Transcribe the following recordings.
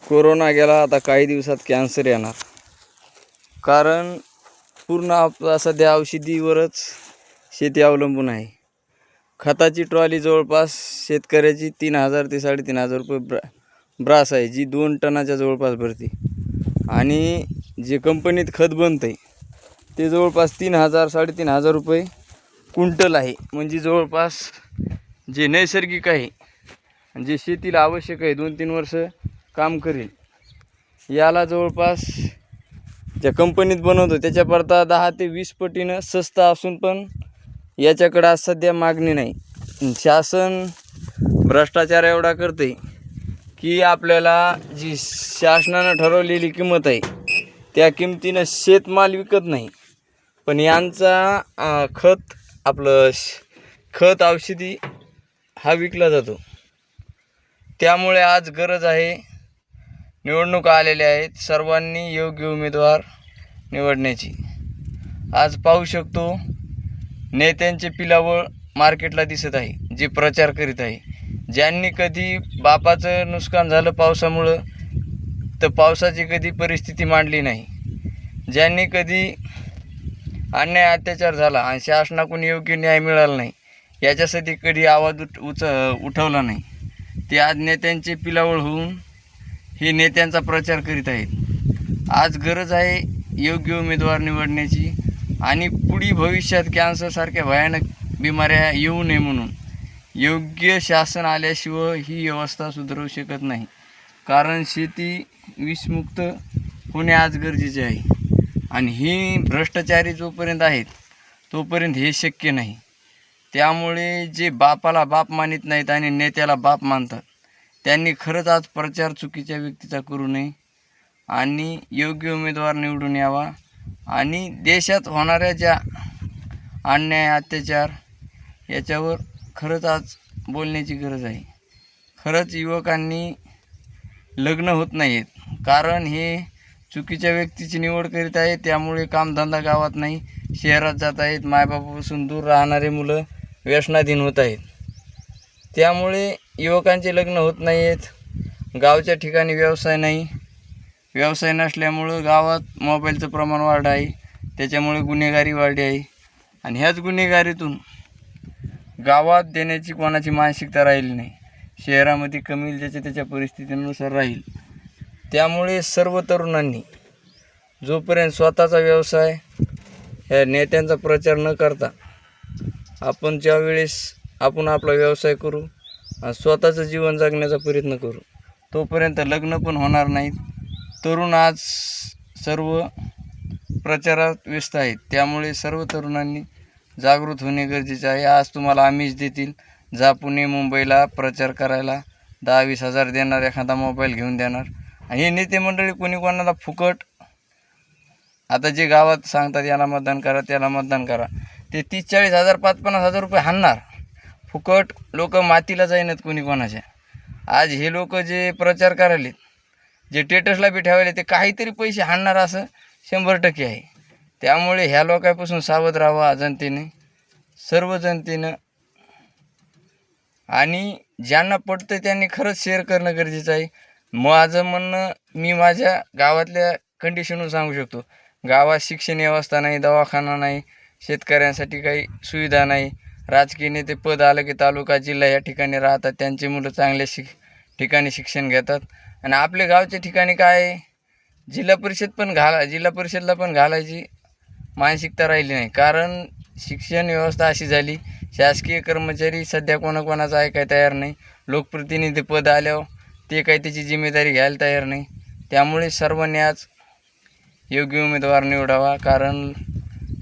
Corona गेला, आता काही दिवसात कॅन्सर येणार. कारण पूर्ण आपला सध्या औषधीवरच शेती अवलंबून आहे. खताची ट्रॉली जवळपास शेतकऱ्याची 3,000 ते 3,500 रुपये ब्रास आहे, जी 2 टनाच्या जवळपास भरते. आणि जे कंपनीत खत बनतं आहे ते जवळपास 3,000 3,500 रुपये क्विंटल आहे. म्हणजे जवळपास जे नैसर्गिक आहे, जे शेतीला आवश्यक आहे, 2-3 वर्ष काम करेल, याला जवळपास ज्या कंपनीत बनवतो त्याच्या पडता 10 ते 20 पटीनं स्वस्त असून पण याच्याकडे आज सध्या मागणी नाही. शासन भ्रष्टाचार एवढा करते की आपल्याला जी शासनानं ठरवलेली किंमत आहे त्या किमतीनं शेतमाल विकत नाही, पण यांचा खत औषधी हा विकला जातो. त्यामुळे आज गरज आहे, निवडणुका आलेल्या आहेत, सर्वांनी योग्य उमेदवार निवडण्याची. आज पाहू शकतो नेत्यांचे पिलावळ मार्केटला दिसत आहे, जे प्रचार करीत आहे. ज्यांनी कधी बापाचं नुकसान झालं पावसामुळं तर पावसाची कधी परिस्थिती मांडली नाही, ज्यांनी कधी अन्याय अत्याचार झाला आणि शासनाकडून योग्य न्याय मिळाला नाही याच्यासाठी कधी आवाज उठवला नाही, ते आज नेत्यांचे पिलावळ होऊन हे नेत्यांचा प्रचार करीत आहेत. आज गरज आहे योग्य उमेदवार निवडण्याची आणि पुढील भविष्यात कॅन्सरसारख्या भयानक बिमाऱ्या येऊ नये म्हणून योग्य शासन आल्याशिवाय ही व्यवस्था सुधारू शकत नाही. कारण शेती विषमुक्त होणे आज गरजेचे आहे आणि ही भ्रष्टाचारी जोपर्यंत आहेत तोपर्यंत हे शक्य नाही. त्यामुळे जे बापाला बाप मानित नाहीत आणि नेत्याला बाप मानतात त्यांनी खरंच आज प्रचार चुकीच्या व्यक्तीचा करू नये आणि योग्य उमेदवार निवडून यावा. आणि देशात होणाऱ्या ज्या अन्याय अत्याचार याच्यावर खरंच आज बोलण्याची गरज आहे. खरंच युवकांनी लग्न होत नाही आहेत, कारण हे चुकीच्या व्यक्तीची निवड करीत आहे. त्यामुळे कामधंदा गावात नाही, शहरात जात आहेत. मायबापापासून दूर राहणारे मुलं व्यसनाधीन होत आहेत. त्यामुळे युवकांचे लग्न होत नाही आहेत. गावच्या ठिकाणी व्यवसाय नाही, व्यवसाय नसल्यामुळं गावात मोबाईलचं प्रमाण वाढलं आहे, त्याच्यामुळे गुन्हेगारी वाढली आहे. आणि ह्याच गुन्हेगारीतून गावात देण्याची कोणाची मानसिकता राहिली नाही, शहरामध्ये कमी ज्याच्या त्याच्या परिस्थितीनुसार राहील. त्यामुळे सर्व तरुणांनी जोपर्यंत स्वतःचा व्यवसाय ह्या नेत्यांचा प्रचार न करता आपण ज्यावेळेस आपण आपला व्यवसाय करू आणि स्वतःचं जीवन जगण्याचा प्रयत्न करू तोपर्यंत लग्न पण होणार नाहीत. तरुण आज सर्व प्रचारात व्यस्त आहेत. त्यामुळे सर्व तरुणांनी जागृत होणे गरजेचे आहे. आज तुम्हाला आमिष देतील, जा पुणे मुंबईला प्रचार करायला, 10-20 हजार देणार, एखादा मोबाईल घेऊन देणार. आणि हे नेते मंडळी कोणी कोणाला फुकट आता जे गावात सांगतात याला मतदान करा त्याला मतदान करा, ते 30-40 हजार 5-50 हजार रुपये हाणणार फुकट. लोक मातीला जाईनात कोणी कोणाच्या. आज हे लोक जे प्रचार करायले, जे स्टेटसला बी ठेवायले, ते काहीतरी पैसे हाणणार असं 100% आहे. त्यामुळे ह्या लोकांपासून सावध राहावा जनतेने, सर्व जनतेनं. आणि ज्यांना पटतं त्यांनी खरंच शेअर करणं गरजेचं आहे. माझं म्हणणं मी माझ्या गावातल्या कंडिशनवर सांगू शकतो. गावात शिक्षण व्यवस्था नाही, दवाखाना नाही, शेतकऱ्यांसाठी काही सुविधा नाही. राजकीय नेते पद आलं की तालुका जिल्हा या ठिकाणी राहतात, त्यांची मुलं चांगल्या ठिकाणी शिक्षण घेतात. आणि आपल्या गावच्या ठिकाणी काय आहे, जिल्हा परिषदला पण घालायची मानसिकता राहिली नाही. कारण शिक्षण व्यवस्था अशी झाली, शासकीय कर्मचारी सध्या कोणाकोणाचं ऐकाय तयार नाही. लोकप्रतिनिधी पद आल्यावर ते काही त्याची जिम्मेदारी घ्यायला तयार नाही. त्यामुळे सर्वांनी आज योग्य उमेदवार निवडावा, कारण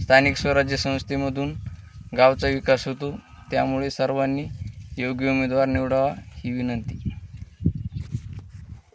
स्थानिक स्वराज्य संस्थेमधून गावचा विकास होतो. त्यामुळे सर्वांनी योग्य उमेदवार निवडावा ही विनंती.